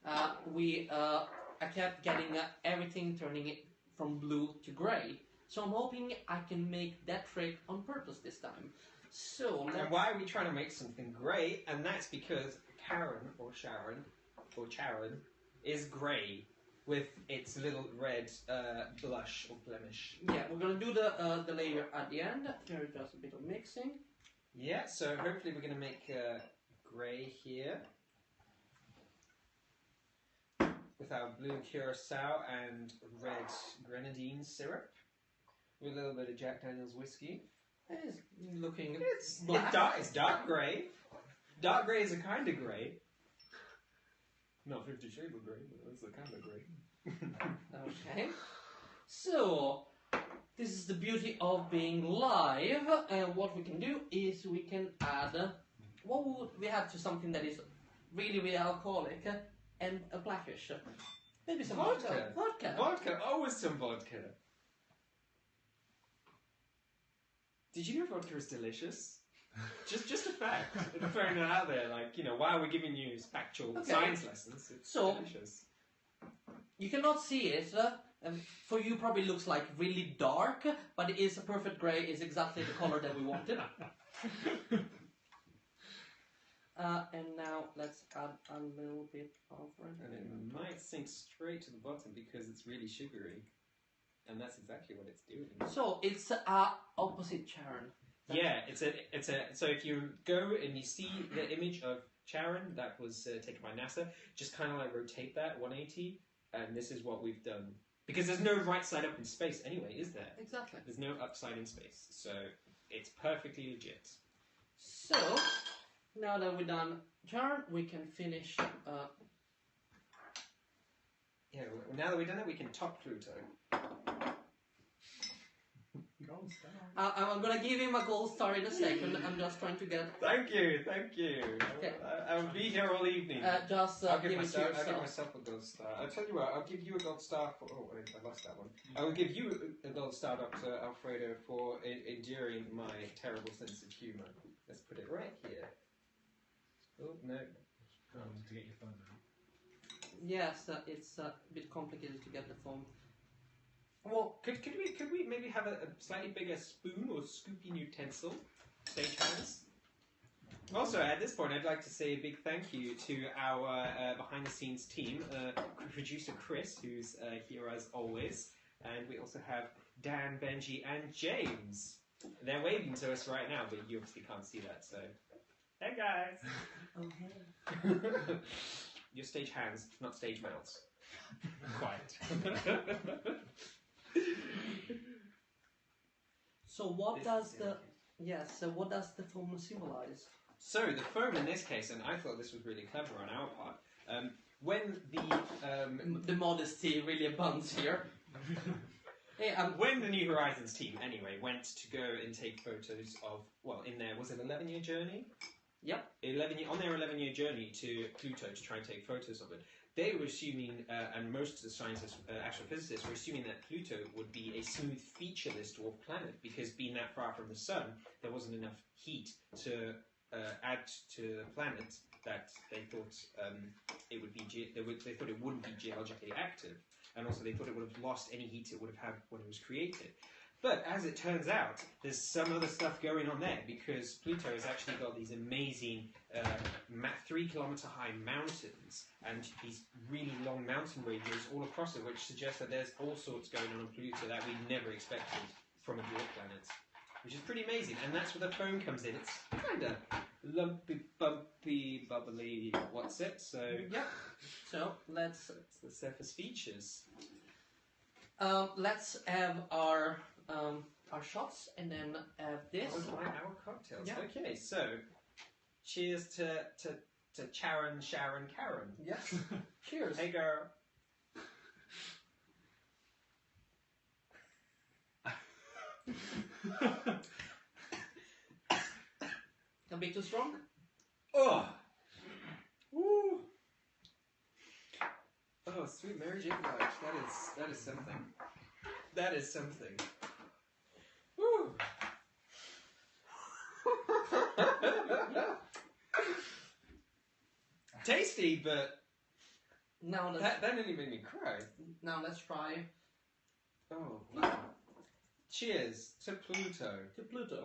Speaker 1: I kept getting everything turning it from blue to grey. So I'm hoping I can make that trick on purpose this time. So
Speaker 2: and why are we trying to make something grey? And that's because Karen or Sharon or Charon is grey with its little red blush or blemish.
Speaker 1: Yeah, we're gonna do the layer at the end. There's just a bit of mixing.
Speaker 2: Yeah, so hopefully we're gonna make grey here with our blue curacao and red grenadine syrup with a little bit of Jack Daniel's whiskey.
Speaker 1: It's looking
Speaker 2: It's
Speaker 1: black.
Speaker 2: it's dark grey. Dark grey is a kind of grey. Not 50 Shades of Grey, but that's a kind of grey.
Speaker 1: Okay. So, this is the beauty of being live, and what we can do is we can add, what would we add to something that is really, really alcoholic and a blackish? Maybe some
Speaker 2: Vodka.
Speaker 1: Vodka.
Speaker 2: Vodka, always some vodka. Did you know vodka is delicious? Just a fact. Throwing it out there, like, you know, why are we giving you factual science lessons? It's delicious.
Speaker 1: You cannot see it. For you, probably looks like really dark, but it is a perfect grey. It's exactly the color that we wanted. And now let's add a little bit of red.
Speaker 2: And it might sink straight to the bottom because it's really sugary, and that's exactly what it's doing.
Speaker 1: So it's opposite Charon.
Speaker 2: Yeah, it's a. So if you go and you see the image of Charon that was taken by NASA, just kind of like rotate that 180, and this is what we've done. Because there's no right side up in space anyway, is there?
Speaker 1: Exactly.
Speaker 2: There's no upside in space, so it's perfectly legit.
Speaker 1: So now that we're done Charon, we can finish.
Speaker 2: Yeah. Now that we've done that, we can top Pluto.
Speaker 3: Gold star.
Speaker 1: I'm gonna give him a gold star in a second. I'm just trying to get.
Speaker 2: Thank you.
Speaker 1: Okay.
Speaker 2: I'll be here all evening.
Speaker 1: Just
Speaker 2: I'll give
Speaker 1: give it to
Speaker 2: myself
Speaker 1: yourself.
Speaker 2: a gold star. I'll tell you what, I'll give you a gold star for... Oh, wait, I lost that one. I will give you a gold star, Dr. Alfredo, for enduring my terrible sense of humour. Let's put it right here. Oh, no.
Speaker 3: To get your phone out.
Speaker 1: Yes, it's a bit complicated to get the phone.
Speaker 2: Well, could we maybe have a slightly bigger spoon or scooping utensil? Stage hands. Also, at this point, I'd like to say a big thank you to our behind-the-scenes team, producer Chris, who's here as always, and we also have Dan, Benji, and James. They're waving to us right now, but you obviously can't see that, so... Hey, guys!
Speaker 1: Okay.
Speaker 2: Your stage hands, not stage mouths. Quiet.
Speaker 1: So what does the foam symbolize?
Speaker 2: So the foam in this case, and I thought this was really clever on our part, when
Speaker 1: The modesty really abounds here. Hey,
Speaker 2: when the New Horizons team, anyway, went to go and take photos of, well, in their, was it 11-year journey?
Speaker 1: Yep.
Speaker 2: On their 11-year journey to Pluto to try and take photos of it, they were assuming, and most of the scientists, astrophysicists, were assuming that Pluto would be a smooth, featureless dwarf planet, because being that far from the sun, there wasn't enough heat to add to the planet that they thought it would be. They thought it wouldn't be geologically active, and also they thought it would have lost any heat it would have had when it was created. But as it turns out, there's some other stuff going on there, because Pluto has actually got these amazing 3-kilometre high mountains and these really long mountain ranges all across it, which suggests that there's all sorts going on Pluto that we never expected from a dwarf planet, which is pretty amazing. And that's where the foam comes in. It's kind of lumpy, bumpy, bubbly, what's it? So
Speaker 1: Yep. So let's
Speaker 2: the surface features.
Speaker 1: let's have our shots and then have this.
Speaker 2: Our cocktails.
Speaker 1: Yeah.
Speaker 2: Okay, so cheers to Charon, Sharon, Karen.
Speaker 1: Yes. Cheers.
Speaker 2: Hey, girl.
Speaker 1: Can be too strong?
Speaker 2: Oh! Woo! Oh, sweet Mary Jane Blige. That is something. That is something. Woo! Tasty, but
Speaker 1: Now let's
Speaker 2: that nearly made me cry.
Speaker 1: try
Speaker 2: Oh, wow. Cheers to Pluto.
Speaker 1: to Pluto.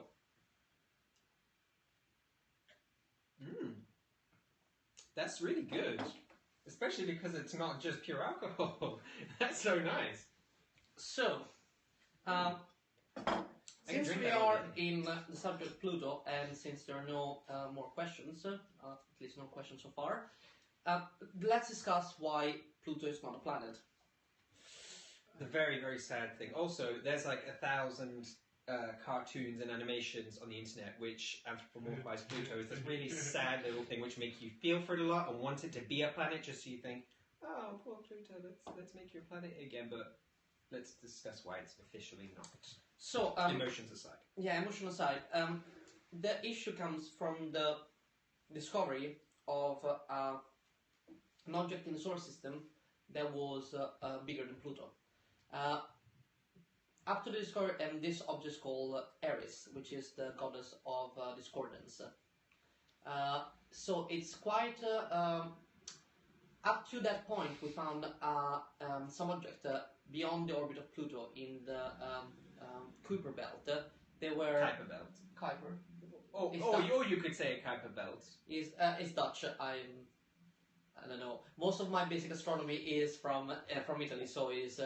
Speaker 2: That's really good. Especially because it's not just pure alcohol. That's so nice.
Speaker 1: So, since
Speaker 2: drink
Speaker 1: we
Speaker 2: that all
Speaker 1: are in the subject Pluto, and since there are no more questions, at least no questions so far, let's discuss why Pluto is not a planet.
Speaker 2: The very, very sad thing. Also, there's like 1,000 cartoons and animations on the internet which anthropomorphize Pluto as this really sad little thing which make you feel for it a lot and want it to be a planet just so you think, oh, poor Pluto, let's make you a planet again, but let's discuss why it's officially not.
Speaker 1: So,
Speaker 2: Emotions aside.
Speaker 1: yeah, emotion aside, the issue comes from the discovery of an object in the solar system that was bigger than Pluto. Up to the discovery, and this object is called Eris, which is the goddess of discordance. So it's quite up to that point. We found some object beyond the orbit of Pluto in the Kuiper belt. They were
Speaker 2: Kuiper belt.
Speaker 1: Kuiper.
Speaker 2: Or you could say a Kuiper belt.
Speaker 1: Is Dutch. I don't know. Most of my basic astronomy is from Italy, so is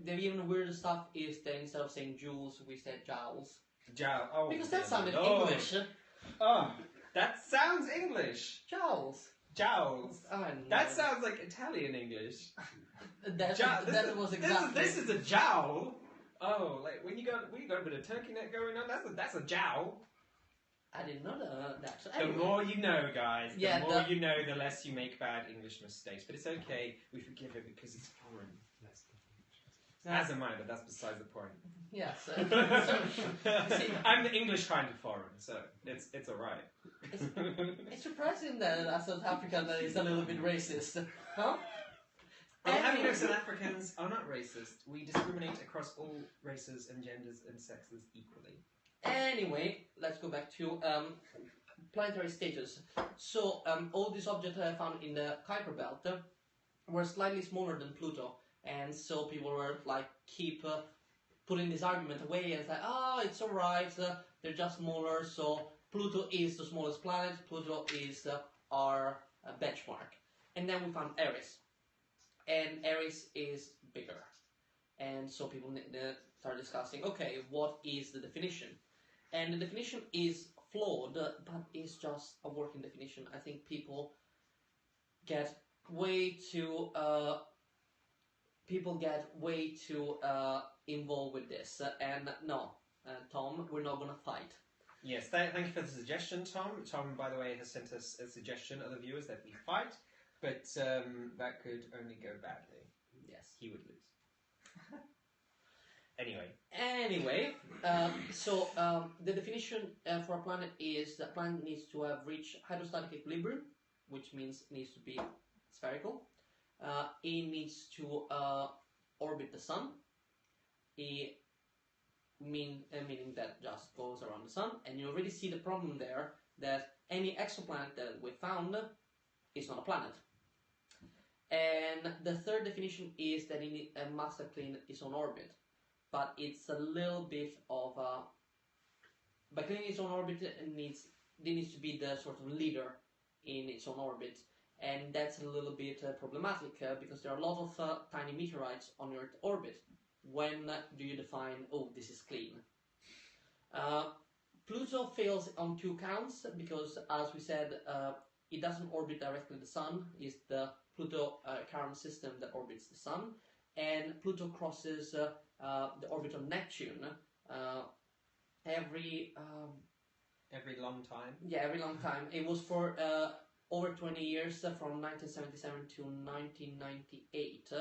Speaker 1: the even weirder stuff is that instead of saying joules, we said joules.
Speaker 2: Oh,
Speaker 1: Because that sounded
Speaker 2: no.
Speaker 1: English.
Speaker 2: Oh, that sounds English.
Speaker 1: Joules.
Speaker 2: Jowls.
Speaker 1: I know.
Speaker 2: That sounds like Italian English.
Speaker 1: That was exactly.
Speaker 2: This is a jowl. Oh, like when you got a bit of turkey neck going on, that's a jowl.
Speaker 1: I didn't know that. So
Speaker 2: The
Speaker 1: anyway.
Speaker 2: more you know, guys.
Speaker 1: Yeah,
Speaker 2: the more you know, the less you make bad English mistakes. But it's okay. We forgive it because it's foreign. As am I, but that's besides the point.
Speaker 1: Yes. So,
Speaker 2: I'm the English kind of foreign, so it's alright.
Speaker 1: it's surprising that as South African that is a little bit racist, huh?
Speaker 2: Well, South Africans are not racist. We discriminate across all races and genders and sexes equally.
Speaker 1: Anyway, let's go back to planetary status. So, all these objects I found in the Kuiper belt were slightly smaller than Pluto, and so people were like keep putting this argument away and say, oh, it's alright, they're just smaller, so Pluto is the smallest planet, Pluto is our benchmark. And then we found Eris, and Eris is bigger. And so people start discussing, okay, what is the definition? And the definition is flawed, but it's just a working definition. I think people get way too involved with this. And no, Tom, we're not going to fight.
Speaker 2: Yes, thank you for the suggestion, Tom. Tom, by the way, has sent us a suggestion, other viewers, that we fight, but that could only go badly.
Speaker 1: Yes.
Speaker 2: He would lose. Anyway,
Speaker 1: so the definition for a planet is that a planet needs to have reached hydrostatic equilibrium, which means it needs to be spherical. It needs to orbit the sun. Meaning that just goes around the sun, and you already see the problem there that any exoplanet that we found is not a planet. And the third definition is that it must have cleaned its own orbit, but it's a little bit of a. By cleaning its own orbit, it needs to be the sort of leader in its own orbit, and that's a little bit problematic because there are a lot of tiny meteorites on Earth orbit. When do you define, oh, this is clean? Pluto fails on two counts because, as we said, it doesn't orbit directly the Sun. It's the Pluto current system that orbits the Sun. And Pluto crosses the orbit of Neptune every
Speaker 2: long time.
Speaker 1: Yeah, every long time. It was for over 20 years, from 1977 to 1998.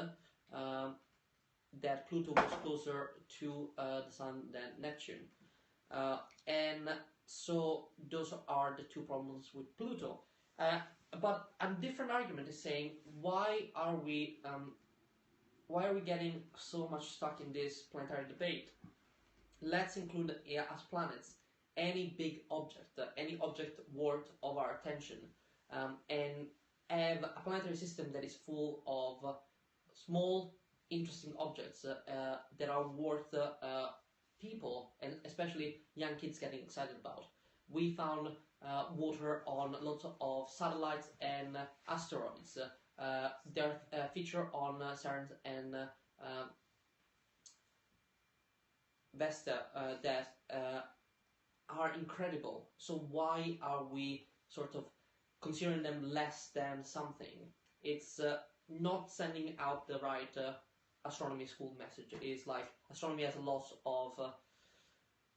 Speaker 1: that Pluto was closer to the Sun than Neptune. And so those are the two problems with Pluto. But a different argument is saying, why are we getting so much stuck in this planetary debate? Let's include as planets any big object, any object worth of our attention, and have a planetary system that is full of small, interesting objects that are worth people, and especially young kids, getting excited about. We found water on lots of satellites and asteroids. They're featured on CERN and Vesta that are incredible. So why are we sort of considering them less than something? It's not sending out the right astronomy school message. It's like astronomy has a lot of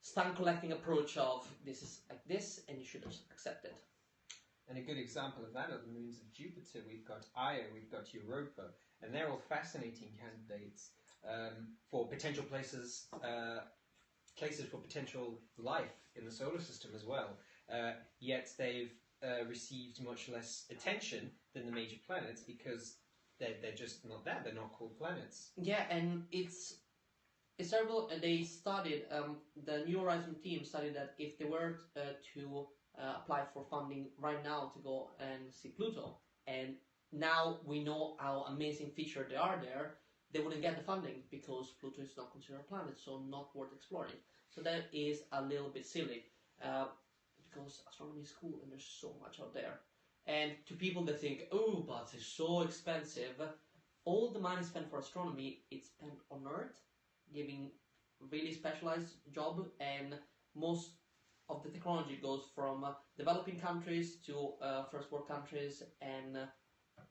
Speaker 1: stamp collecting approach of this is like this and you should accept it.
Speaker 2: And a good example of that are the moons of Jupiter. We've got Io, we've got Europa, and they're all fascinating candidates for potential places for potential life in the solar system as well. Yet they've received much less attention than the major planets because they're just not there. They're not called planets.
Speaker 1: Yeah, and it's terrible. They studied, the New Horizon team studied that if they were to apply for funding right now to go and see Pluto, and now we know how amazing feature they are there, they wouldn't get the funding because Pluto is not considered a planet, so not worth exploring. So that is a little bit silly, because astronomy is cool and there's so much out there. And to people that think, oh, but it's so expensive, all the money spent for astronomy, it's spent on Earth, giving really specialized job, and most of the technology goes from developing countries to first world countries, and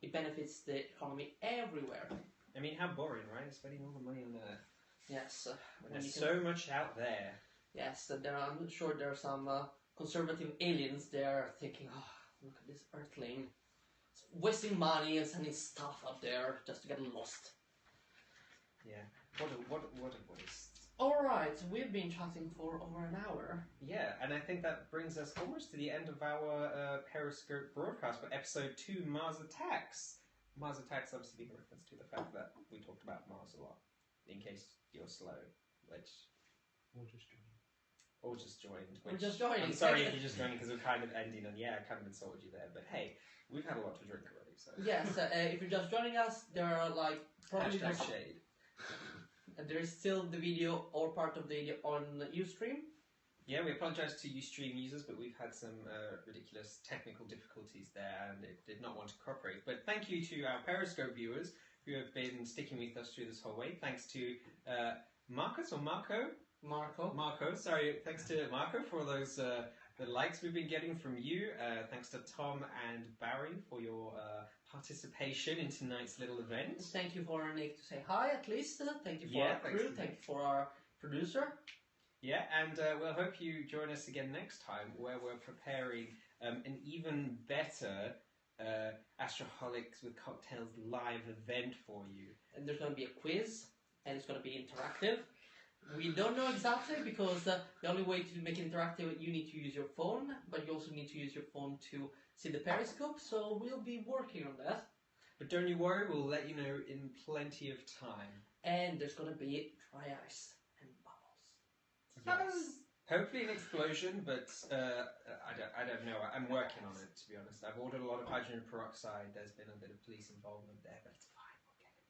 Speaker 1: it benefits the economy everywhere.
Speaker 2: I mean, how boring, right? Spending all the money on Earth.
Speaker 1: Yes.
Speaker 2: When there's so much out there.
Speaker 1: Yes, I'm sure there are some conservative aliens there thinking, oh, look at this Earthling. It's wasting money and sending stuff up there just to get lost.
Speaker 2: Yeah. What a waste.
Speaker 1: Alright, we've been chatting for over an hour.
Speaker 2: Yeah, and I think that brings us almost to the end of our Periscope broadcast for episode 2, Mars Attacks. Mars Attacks obviously being a reference to the fact that we talked about Mars a lot, in case you're slow, which...
Speaker 3: Or just joining.
Speaker 2: Or just joined.
Speaker 1: Or just joining.
Speaker 2: I'm sorry if you're just joining because we're kind of ending, and yeah, I kind of insulted you there, but hey, we've had a lot to drink already, so...
Speaker 1: Yes, if you're just joining us, there are like... probably
Speaker 2: Hashtag shade.
Speaker 1: There is still the video or part of the video on Ustream.
Speaker 2: Yeah, we apologise to Ustream users, but we've had some ridiculous technical difficulties there, and it did not want to cooperate. But thank you to our Periscope viewers who have been sticking with us through this whole way. Thanks to Marcus or Marco? Marco, sorry. Thanks to Marco for those the likes we've been getting from you. Thanks to Tom and Barry for your participation in tonight's little event.
Speaker 1: Thank you for Nick to say hi, at least. Thank you for our crew. Thank you for our producer.
Speaker 2: Yeah, and we'll hope you join us again next time, where we're preparing an even better Astroholics with Cocktails live event for you.
Speaker 1: And there's going to be a quiz, and it's going to be interactive. We don't know exactly, because the only way to make it interactive, you need to use your phone, but you also need to use your phone to see the Periscope, so we'll be working on that.
Speaker 2: But don't you worry, we'll let you know in plenty of time.
Speaker 1: And there's going to be dry ice and bubbles.
Speaker 2: Yes. Hopefully an explosion, but I don't know. I'm working on it, to be honest. I've ordered a lot of hydrogen peroxide. There's been a bit of police involvement there, but it's fine.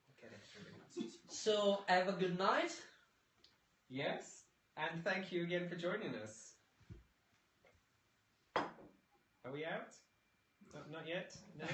Speaker 2: We'll get it.
Speaker 1: So, have a good night.
Speaker 2: Yes, and thank you again for joining us. Are we out? Not yet? No?